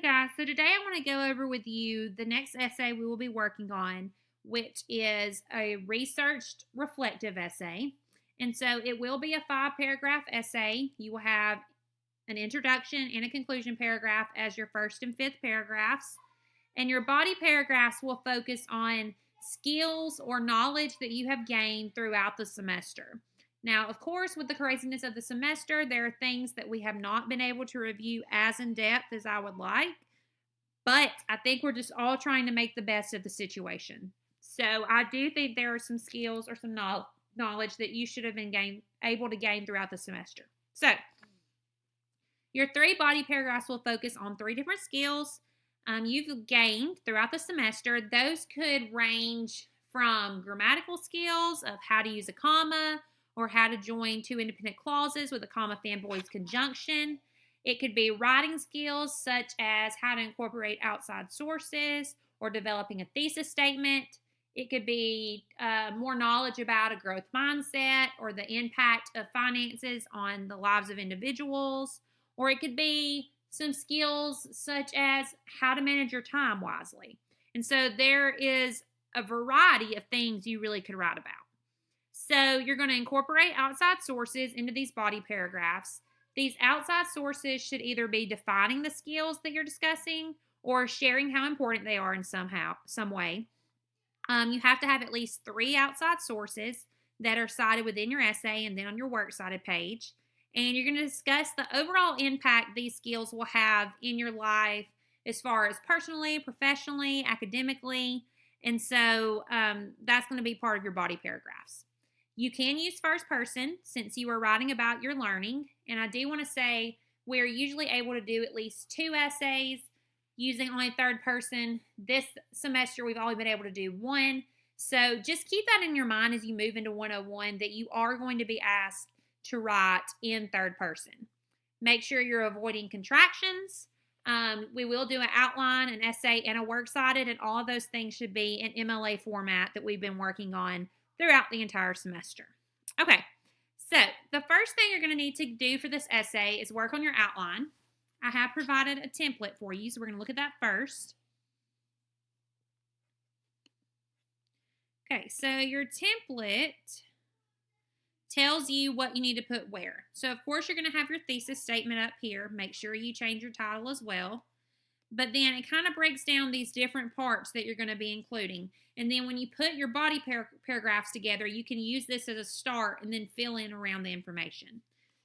Hey guys, so today I want to go over with you the next essay we will be working on, which is a researched reflective essay. And so it will be a 5 paragraph essay. You will have an introduction and a conclusion paragraph as your first and fifth paragraphs. And your body paragraphs will focus on skills or knowledge that you have gained throughout the semester. Now, of course, with the craziness of the semester, there are things that we have not been able to review as in depth as I would like, but I think we're just all trying to make the best of the situation. So I do think there are some skills or some knowledge that you should have been able to gain throughout the semester. So your 3 body paragraphs will focus on 3 different skills you've gained throughout the semester. Those could range from grammatical skills of how to use a comma or how to join 2 independent clauses with a comma fanboys conjunction. It could be writing skills such as how to incorporate outside sources or developing a thesis statement. It could be more knowledge about a growth mindset or the impact of finances on the lives of individuals. Or it could be some skills such as how to manage your time wisely. And so there is a variety of things you really could write about. So you're going to incorporate outside sources into these body paragraphs. These outside sources should either be defining the skills that you're discussing or sharing how important they are in some way. You have to have at least 3 outside sources that are cited within your essay and then on your works cited page. And you're going to discuss the overall impact these skills will have in your life as far as personally, professionally, academically. And so that's going to be part of your body paragraphs. You can use first person since you are writing about your learning. And I do want to say we're usually able to do at least 2 essays using only third person. This semester, we've only been able to do 1. So just keep that in your mind as you move into 101 that you are going to be asked to write in third person. Make sure you're avoiding contractions. We will do an outline, an essay, and a works cited, and all of those things should be in MLA format that we've been working on throughout the entire semester. Okay, so the first thing you're going to need to do for this essay is work on your outline. I have provided a template for you, so we're going to look at that first. Okay, so your template tells you what you need to put where. So, of course, you're going to have your thesis statement up here. Make sure you change your title as well. But then it kind of breaks down these different parts that you're going to be including. And then when you put your body paragraphs together, you can use this as a start and then fill in around the information.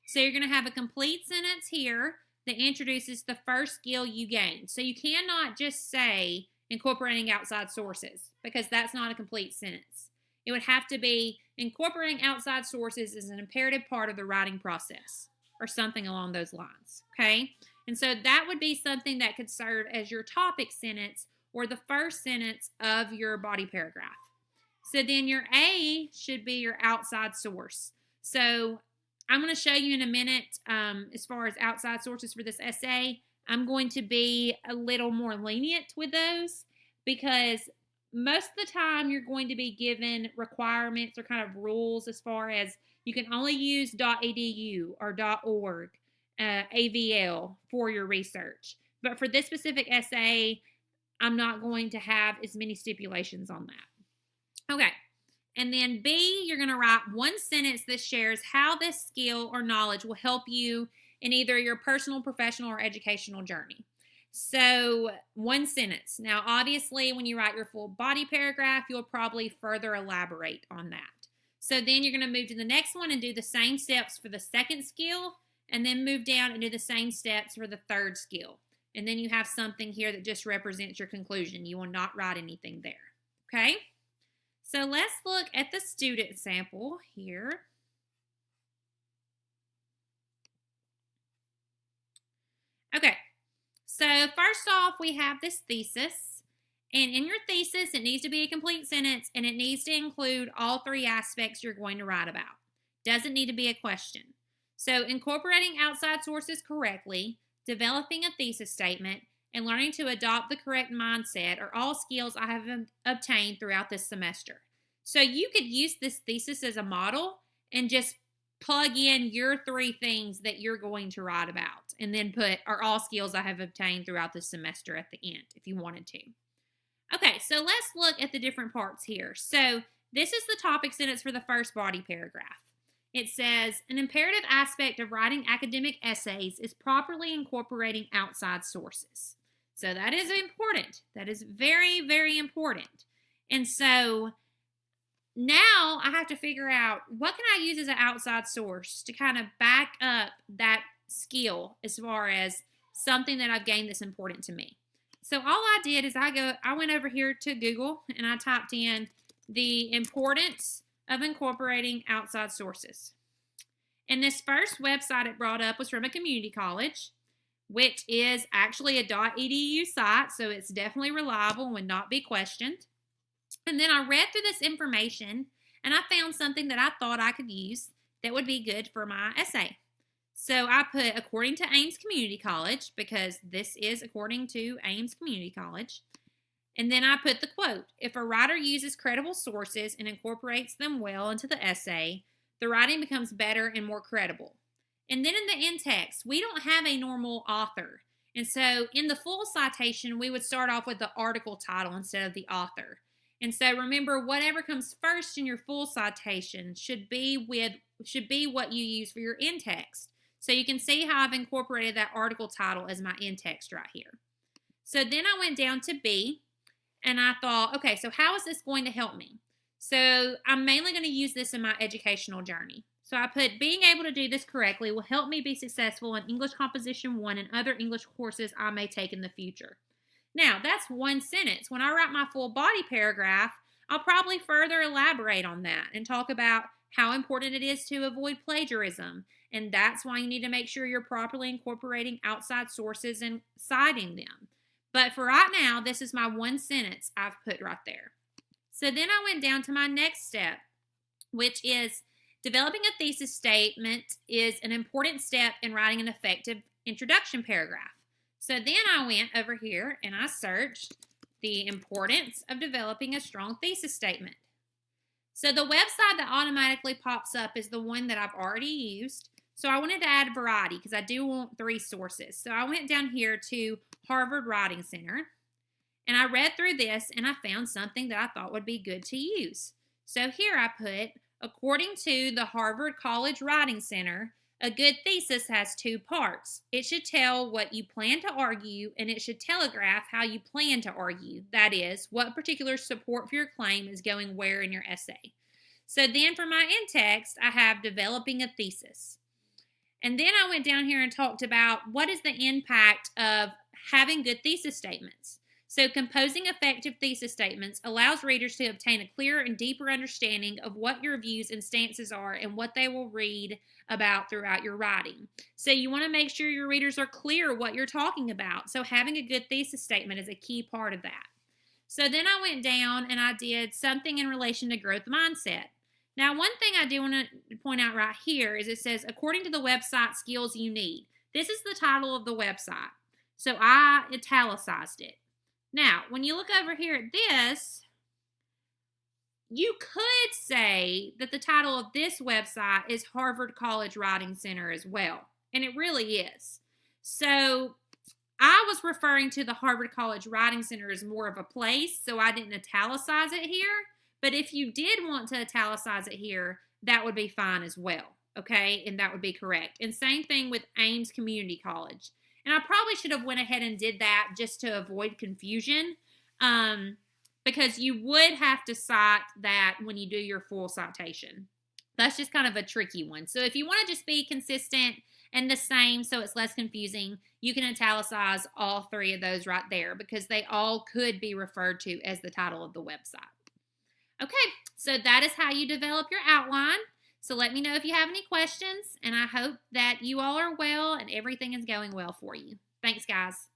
So you're going to have a complete sentence here that introduces the first skill you gained. So you cannot just say incorporating outside sources because that's not a complete sentence. It would have to be incorporating outside sources is an imperative part of the writing process or something along those lines, okay? And so that would be something that could serve as your topic sentence or the first sentence of your body paragraph. So then your A should be your outside source. So I'm going to show you in a minute as far as outside sources for this essay. I'm going to be a little more lenient with those because most of the time you're going to be given requirements or kind of rules as far as you can only use .edu or .org, AVL for your research. But for this specific essay, I'm not going to have as many stipulations on that. Okay. And then B, you're going to write 1 sentence that shares how this skill or knowledge will help you in either your personal, professional, or educational journey. So 1 sentence. Now, obviously, when you write your full body paragraph, you'll probably further elaborate on that. So then you're going to move to the next one and do the same steps for the second skill, and then move down and do the same steps for the third skill. And then you have something here that just represents your conclusion. You will not write anything there. Okay? So let's look at the student sample here. Okay. So first off, we have this thesis. And in your thesis, it needs to be a complete sentence, and it needs to include all 3 aspects you're going to write about. Doesn't need to be a question. So incorporating outside sources correctly, developing a thesis statement, and learning to adopt the correct mindset are all skills I have obtained throughout this semester. So you could use this thesis as a model and just plug in your 3 things that you're going to write about, and then put are all skills I have obtained throughout the semester at the end if you wanted to. Okay, so let's look at the different parts here. So this is the topic sentence for the first body paragraph. It says, an imperative aspect of writing academic essays is properly incorporating outside sources. So that is important. That is very, very important. And so now I have to figure out what can I use as an outside source to kind of back up that skill as far as something that I've gained that's important to me. So all I did is I went over here to Google and I typed in the importance of incorporating outside sources. And this first website it brought up was from a community college, which is actually a .edu site, so it's definitely reliable and would not be questioned. And then I read through this information and I found something that I thought I could use that would be good for my essay. So I put according to Ames Community College, because this is according to Ames Community College. And then I put the quote, if a writer uses credible sources and incorporates them well into the essay, the writing becomes better and more credible. And then in the in-text, we don't have a normal author. And so in the full citation, we would start off with the article title instead of the author. And so remember, whatever comes first in your full citation should be what you use for your in-text. So you can see how I've incorporated that article title as my in-text right here. So then I went down to B, and I thought, okay, so how is this going to help me? So I'm mainly going to use this in my educational journey. So I put, being able to do this correctly will help me be successful in English Composition 1 and other English courses I may take in the future. Now, that's one sentence. When I write my full body paragraph, I'll probably further elaborate on that and talk about how important it is to avoid plagiarism. And that's why you need to make sure you're properly incorporating outside sources and citing them. But for right now, this is my one sentence I've put right there. So then I went down to my next step, which is developing a thesis statement is an important step in writing an effective introduction paragraph. So then I went over here and I searched the importance of developing a strong thesis statement. So the website that automatically pops up is the one that I've already used. So I wanted to add variety because I do want 3 sources. So I went down here to Harvard Writing Center and I read through this and I found something that I thought would be good to use. So here I put, according to the Harvard College Writing Center, a good thesis has 2 parts. It should tell what you plan to argue, and it should telegraph how you plan to argue. That is, what particular support for your claim is going where in your essay. So then for my in-text, I have developing a thesis. And then I went down here and talked about what is the impact of having good thesis statements. So composing effective thesis statements allows readers to obtain a clearer and deeper understanding of what your views and stances are and what they will read about throughout your writing. So you want to make sure your readers are clear what you're talking about. So having a good thesis statement is a key part of that. So then I went down and I did something in relation to growth mindset. Now, one thing I do want to point out right here is it says, according to the website skills you need. This is the title of the website. So I italicized it. Now, when you look over here at this, you could say that the title of this website is Harvard College Writing Center as well, and it really is. So I was referring to the Harvard College Writing Center as more of a place, so I didn't italicize it here. But if you did want to italicize it here, that would be fine as well, okay? And that would be correct. And same thing with Ames Community College. And I probably should have went ahead and did that just to avoid confusion, because you would have to cite that when you do your full citation. That's just kind of a tricky one. So if you want to just be consistent and the same so it's less confusing, you can italicize all 3 of those right there because they all could be referred to as the title of the website. Okay, so that is how you develop your outline. So let me know if you have any questions, and I hope that you all are well and everything is going well for you. Thanks, guys.